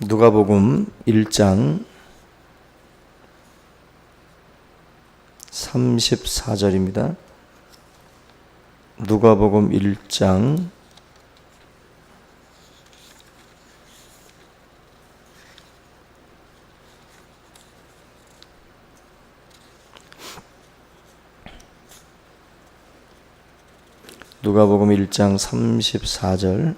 누가복음 1장 34절입니다. 누가복음 1장 34절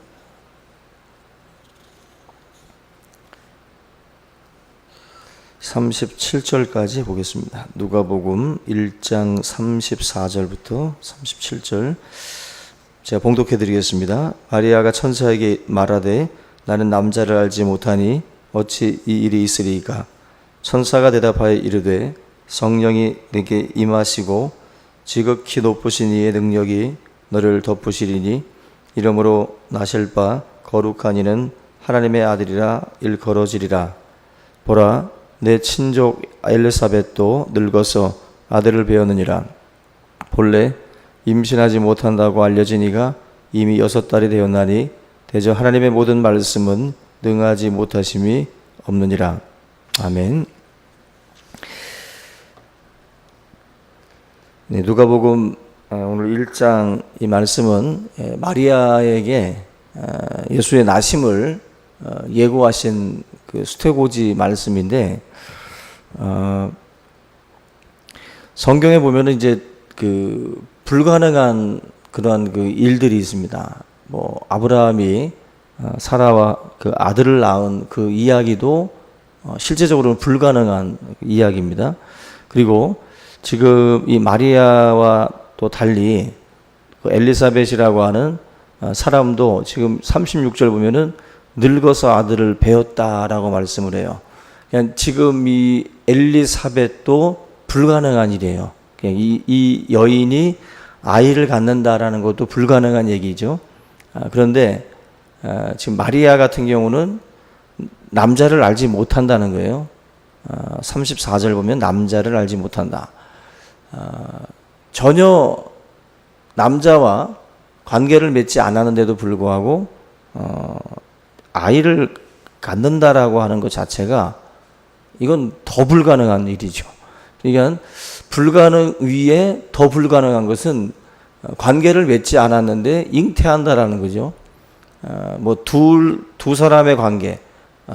37절까지 보겠습니다. 누가복음 1장 34절부터 37절 제가 봉독해 드리겠습니다. 마리아가 천사에게 말하되 나는 남자를 알지 못하니 어찌 이 일이 있으리이까? 천사가 대답하여 이르되 성령이 네게 임하시고 지극히 높으신 이의 능력이 너를 덮으시리니 이러므로 나실 바 거룩한 이는 하나님의 아들이라 일컬어지리라. 보라, 내 친족 엘리사벳도 늙어서 아들을 배었느니라. 본래 임신하지 못한다고 알려진 이가 이미 6달이 되었나니 대저 하나님의 모든 말씀은 능하지 못하심이 없느니라. 아멘. 네, 누가복음 오늘 1장 이 말씀은 마리아에게 예수의 나심을 예고하신 그 수태고지 말씀인데, 성경에 보면은 이제 그 불가능한 그러한 그 일들이 있습니다. 뭐 아브라함이 사라와 그 아들을 낳은 그 이야기도 실제적으로는 불가능한 이야기입니다. 그리고 지금 이 마리아와 또 달리 그 엘리사벳이라고 하는 사람도 지금 36절 보면은 늙어서 아들을 배었다라고 말씀을 해요. 그냥 지금 이 엘리사벳도 불가능한 일이에요. 그냥 이 여인이 아이를 갖는다라는 것도 불가능한 얘기죠. 그런데 지금 마리아 같은 경우는 남자를 알지 못한다는 거예요. 34절 보면 남자를 알지 못한다. 전혀 남자와 관계를 맺지 않았는데도 불구하고 아이를 갖는다라고 하는 것 자체가 이건 더 불가능한 일이죠. 그러니까 불가능 위에 더 불가능한 것은 관계를 맺지 않았는데 잉태한다라는 거죠. 뭐 두 사람의 관계,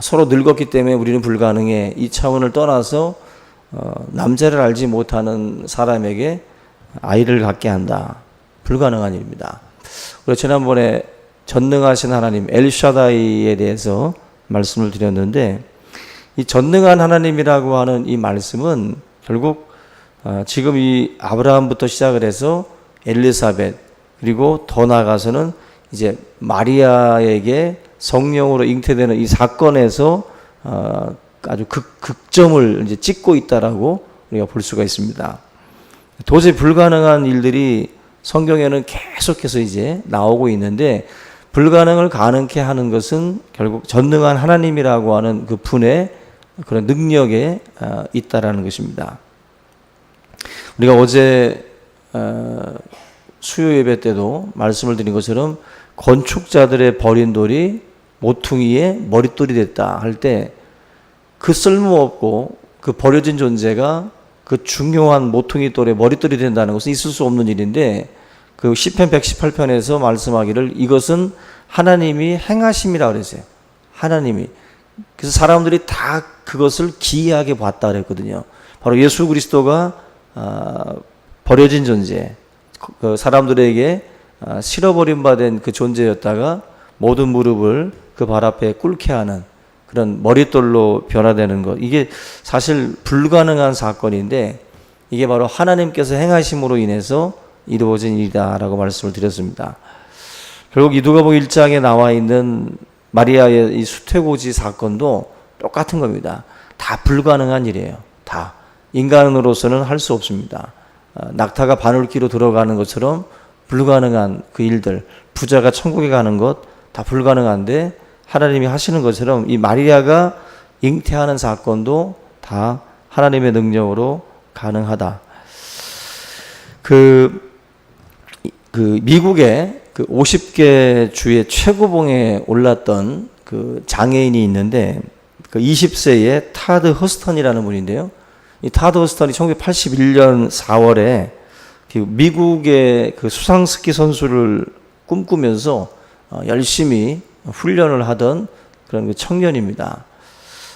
서로 늙었기 때문에 우리는 불가능해, 이 차원을 떠나서 남자를 알지 못하는 사람에게 아이를 갖게 한다. 불가능한 일입니다. 그리고 지난번에 전능하신 하나님 엘샤다이에 대해서 말씀을 드렸는데, 이 전능한 하나님이라고 하는 이 말씀은 결국 지금 이 아브라함부터 시작을 해서 엘리사벳, 그리고 더 나아가서는 이제 마리아에게 성령으로 잉태되는 이 사건에서 아주 극점을 이제 찍고 있다라고 우리가 볼 수가 있습니다. 도저히 불가능한 일들이 성경에는 계속해서 이제 나오고 있는데, 불가능을 가능케 하는 것은 결국 전능한 하나님이라고 하는 그 분의 그런 능력에 있다라는 것입니다. 우리가 어제 수요 예배 때도 말씀을 드린 것처럼 건축자들의 버린 돌이 모퉁이의 머릿돌이 됐다 할 때, 그 쓸모없고 그 버려진 존재가 그 중요한 모퉁이 돌의 머릿돌이 된다는 것은 있을 수 없는 일인데, 그 시편 118편에서 말씀하기를 이것은 하나님이 행하심이라고 그랬어요. 하나님이. 그래서 사람들이 다 그것을 기이하게 봤다 그랬거든요. 바로 예수 그리스도가 버려진 존재, 그 사람들에게 실어버림받은 그 존재였다가 모든 무릎을 그 발 앞에 꿇게 하는 그런 머릿돌로 변화되는 것, 이게 사실 불가능한 사건인데 이게 바로 하나님께서 행하심으로 인해서 이루어진 일이다라고 말씀을 드렸습니다. 결국 이 누가복음 1장에 나와 있는 마리아의 이 수태고지 사건도 똑같은 겁니다. 다 불가능한 일이에요. 다 인간으로서는 할 수 없습니다. 낙타가 바늘귀로 들어가는 것처럼 불가능한 그 일들, 부자가 천국에 가는 것 다 불가능한데 하나님이 하시는 것처럼 이 마리아가 잉태하는 사건도 다 하나님의 능력으로 가능하다. 그 미국의 그 50개 주의 최고봉에 올랐던 그 장애인이 있는데, 그 20세의 타드 허스턴이라는 분인데요. 이 타드 허스턴이 1981년 4월에 미국의 그 수상스키 선수를 꿈꾸면서 열심히 훈련을 하던 그런 그 청년입니다.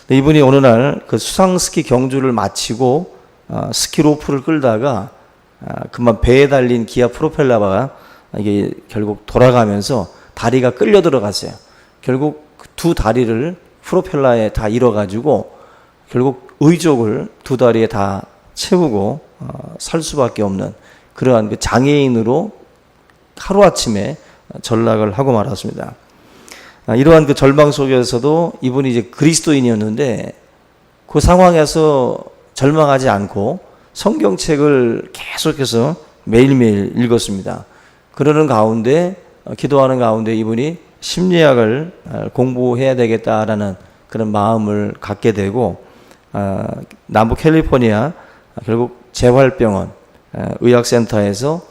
이분이 어느 날 그 수상스키 경주를 마치고 스키 로프를 끌다가 그만 배에 달린 기아 프로펠러가 이게 결국 돌아가면서 다리가 끌려 들어갔어요. 결국 두 다리를 프로펠러에 다 잃어가지고 결국 의족을 두 다리에 다 채우고 살 수밖에 없는 그러한 그 장애인으로 하루아침에 전락을 하고 말았습니다. 이러한 그 절망 속에서도 이분이 이제 그리스도인이었는데 그 상황에서 절망하지 않고 성경책을 계속해서 매일매일 읽었습니다. 그러는 가운데 기도하는 가운데 이분이 심리학을 공부해야 되겠다라는 그런 마음을 갖게 되고 남부 캘리포니아 결국 재활병원 의학센터에서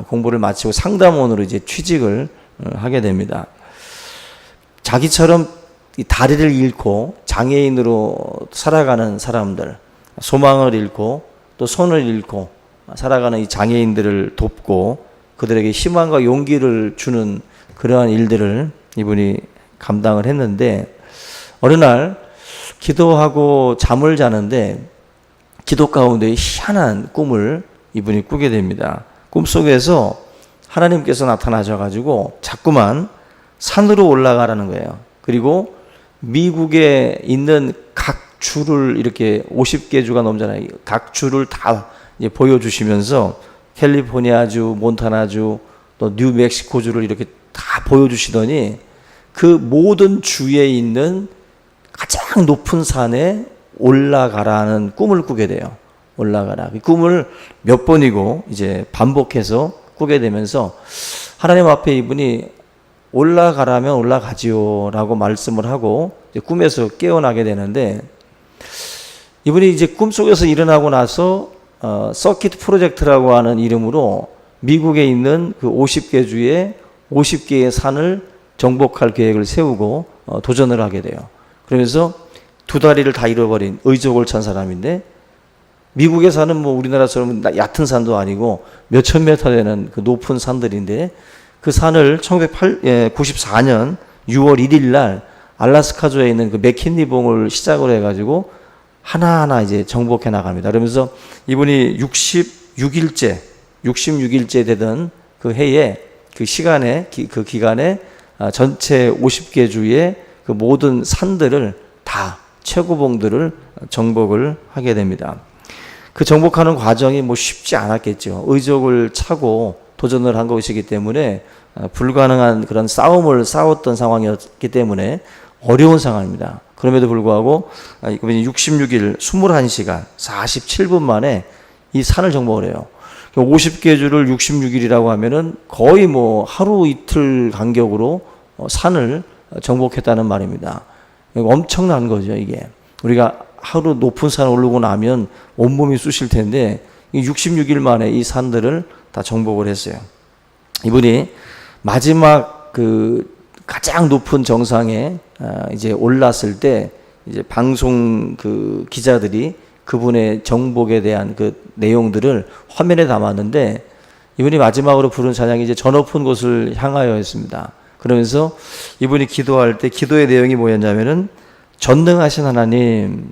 공부를 마치고 상담원으로 이제 취직을 하게 됩니다. 자기처럼 이 다리를 잃고 장애인으로 살아가는 사람들, 소망을 잃고 또 손을 잃고 살아가는 이 장애인들을 돕고 그들에게 희망과 용기를 주는 그러한 일들을 이분이 감당을 했는데 어느 날 기도하고 잠을 자는데 기도 가운데 희한한 꿈을 이분이 꾸게 됩니다. 꿈속에서 하나님께서 나타나셔가지고 자꾸만 산으로 올라가라는 거예요. 그리고 미국에 있는 각 주를 이렇게 50개 주가 넘잖아요. 각 주를 다 이제 보여주시면서 캘리포니아주, 몬타나주, 또 뉴멕시코주를 이렇게 다 보여주시더니 그 모든 주에 있는 가장 높은 산에 올라가라는 꿈을 꾸게 돼요. 올라가라. 그 꿈을 몇 번이고 이제 반복해서 꾸게 되면서 하나님 앞에 이분이 올라가라면 올라가지요 라고 말씀을 하고 이제 꿈에서 깨어나게 되는데 이분이 이제 꿈속에서 일어나고 나서 서킷 프로젝트라고 하는 이름으로 미국에 있는 그 50개 주의 50개의 산을 정복할 계획을 세우고 도전을 하게 돼요. 그러면서 두 다리를 다 잃어버린 의족을 찬 사람인데 미국에 사는 뭐 우리나라처럼 얕은 산도 아니고 몇천 메터 되는 그 높은 산들인데 그 산을 1994년 6월 1일 날 알래스카주에 있는 그 맥킨리 봉을 시작으로 해가지고 하나하나 이제 정복해 나갑니다. 그러면서 이분이 66일째 되던 그 해에 그 시간에 그 기간에 전체 50개 주의 그 모든 산들을 다 최고봉들을 정복을 하게 됩니다. 그 정복하는 과정이 뭐 쉽지 않았겠죠. 의족을 차고 도전을 한 것이기 때문에 불가능한 그런 싸움을 싸웠던 상황이었기 때문에 어려운 상황입니다. 그럼에도 불구하고 66일 21시간 47분 만에 이 산을 정복을 해요. 50개 주를 66일이라고 하면은 거의 뭐 하루 이틀 간격으로 산을 정복했다는 말입니다. 엄청난 거죠, 이게. 우리가 하루 높은 산 오르고 나면 온몸이 쑤실 텐데 66일 만에 이 산들을 다 정복을 했어요. 이분이 마지막 그 가장 높은 정상에 이제 올랐을 때 이제 방송 그 기자들이 그분의 정복에 대한 그 내용들을 화면에 담았는데 이분이 마지막으로 부른 찬양이 이제 저 높은 곳을 향하여였습니다. 그러면서 이분이 기도할 때 기도의 내용이 뭐였냐면은 전능하신 하나님,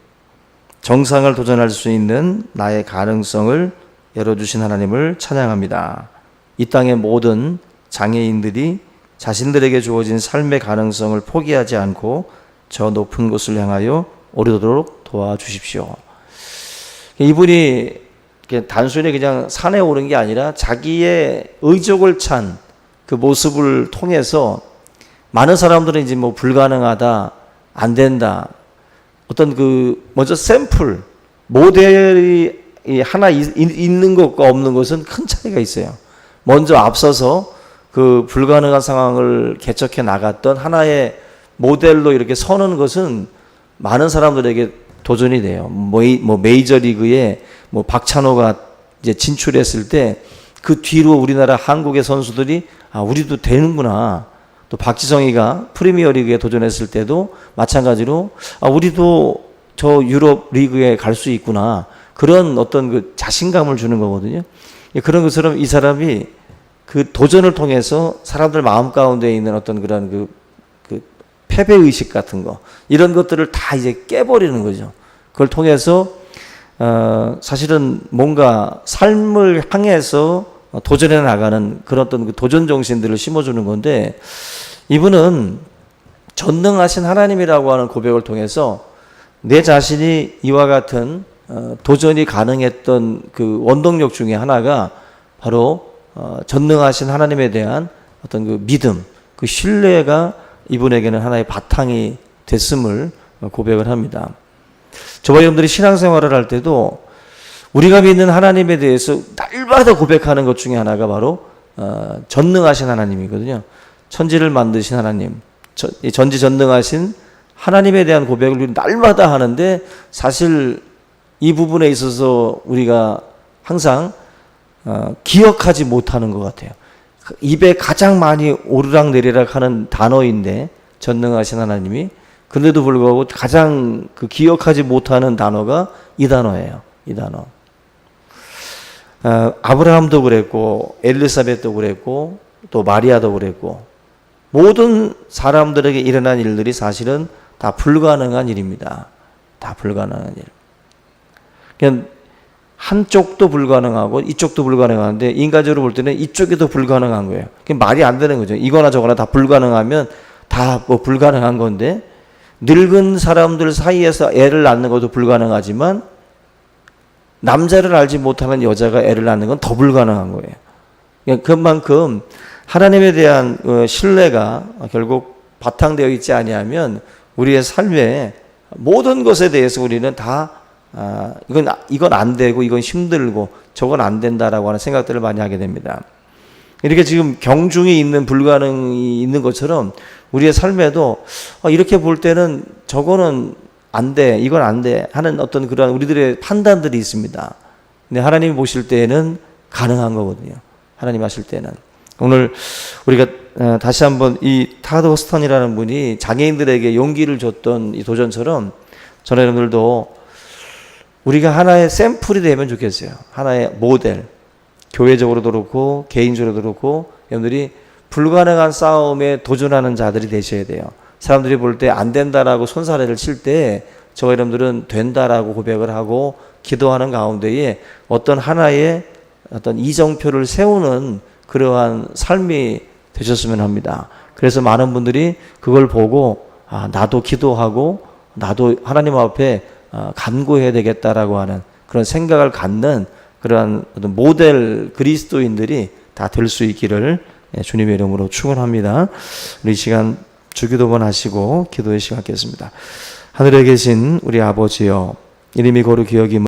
정상을 도전할 수 있는 나의 가능성을 열어주신 하나님을 찬양합니다. 이 땅의 모든 장애인들이 자신들에게 주어진 삶의 가능성을 포기하지 않고 저 높은 곳을 향하여 오르도록 도와주십시오. 이분이 단순히 그냥 산에 오른 게 아니라 자기의 의족을 찬 그 모습을 통해서 많은 사람들은 이제 뭐 불가능하다, 안 된다, 어떤 그 먼저 샘플, 모델이 하나 있는 것과 없는 것은 큰 차이가 있어요. 먼저 앞서서 그 불가능한 상황을 개척해 나갔던 하나의 모델로 이렇게 서는 것은 많은 사람들에게 도전이 돼요. 뭐 메이저리그에 뭐 박찬호가 이제 진출했을 때 그 뒤로 우리나라 한국의 선수들이 우리도 되는구나, 또 또 박지성이가 프리미어리그에 도전했을 때도 마찬가지로 우리도 저 유럽 리그에 갈 수 있구나, 그런 어떤 그 자신감을 주는 거거든요. 그런 것처럼 이 사람이 그 도전을 통해서 사람들 마음 가운데 있는 어떤 그런 그 패배 의식 같은 거, 이런 것들을 다 이제 깨버리는 거죠. 그걸 통해서 사실은 뭔가 삶을 향해서 도전해 나가는 그런 어떤 그 도전 정신들을 심어주는 건데, 이분은 전능하신 하나님이라고 하는 고백을 통해서 내 자신이 이와 같은 도전이 가능했던 그 원동력 중에 하나가 바로 전능하신 하나님에 대한 어떤 그 믿음, 그 신뢰가 이분에게는 하나의 바탕이 됐음을 고백을 합니다. 저와 여러분들이 신앙생활을 할 때도 우리가 믿는 하나님에 대해서 날마다 고백하는 것 중에 하나가 바로 전능하신 하나님이거든요. 천지를 만드신 하나님, 전지전능하신 하나님에 대한 고백을 우리 날마다 하는데, 사실 이 부분에 있어서 우리가 항상 기억하지 못하는 것 같아요. 입에 가장 많이 오르락내리락 하는 단어인데, 전능하신 하나님이, 그런데도 불구하고 가장 그 기억하지 못하는 단어가 이 단어예요. 이 단어. 아브라함도 그랬고, 엘리사벳도 그랬고, 또 마리아도 그랬고, 모든 사람들에게 일어난 일들이 사실은 다 불가능한 일입니다. 다 불가능한 일. 그냥 한쪽도 불가능하고 이쪽도 불가능한데, 인간적으로 볼 때는 이쪽이 더 불가능한 거예요. 그게 말이 안 되는 거죠. 이거나 저거나 다 불가능하면 다 뭐 불가능한 건데, 늙은 사람들 사이에서 애를 낳는 것도 불가능하지만 남자를 알지 못하는 여자가 애를 낳는 건 더 불가능한 거예요. 그만큼 하나님에 대한 신뢰가 결국 바탕되어 있지 아니하면 우리의 삶에 모든 것에 대해서 우리는 다 이건 안 되고, 이건 힘들고, 저건 안 된다라고 하는 생각들을 많이 하게 됩니다. 이렇게 지금 경중에 있는 불가능이 있는 것처럼 우리의 삶에도 이렇게 볼 때는 저거는 안 돼, 이건 안 돼 하는 어떤 그런 우리들의 판단들이 있습니다. 근데 하나님이 보실 때에는 가능한 거거든요. 하나님 하실 때는. 오늘 우리가 다시 한번 이 타드 허스턴이라는 분이 장애인들에게 용기를 줬던 이 도전처럼, 저는 여러분들도 우리가 하나의 샘플이 되면 좋겠어요. 하나의 모델. 교회적으로도 그렇고 개인적으로도 그렇고 여러분들이 불가능한 싸움에 도전하는 자들이 되셔야 돼요. 사람들이 볼 때 안 된다라고 손사래를 칠 때 저 여러분들은 된다라고 고백을 하고 기도하는 가운데에 어떤 하나의 어떤 이정표를 세우는 그러한 삶이 되셨으면 합니다. 그래서 많은 분들이 그걸 보고 나도 기도하고 나도 하나님 앞에 간구해야 되겠다라고 하는 그런 생각을 갖는 그러한 어떤 모델 그리스도인들이 다 될 수 있기를 주님의 이름으로 축원합니다. 우리 이 시간 주기도문 하시고 기도의 시간 갖겠습니다. 하늘에 계신 우리 아버지여, 이름이 거룩히 여김을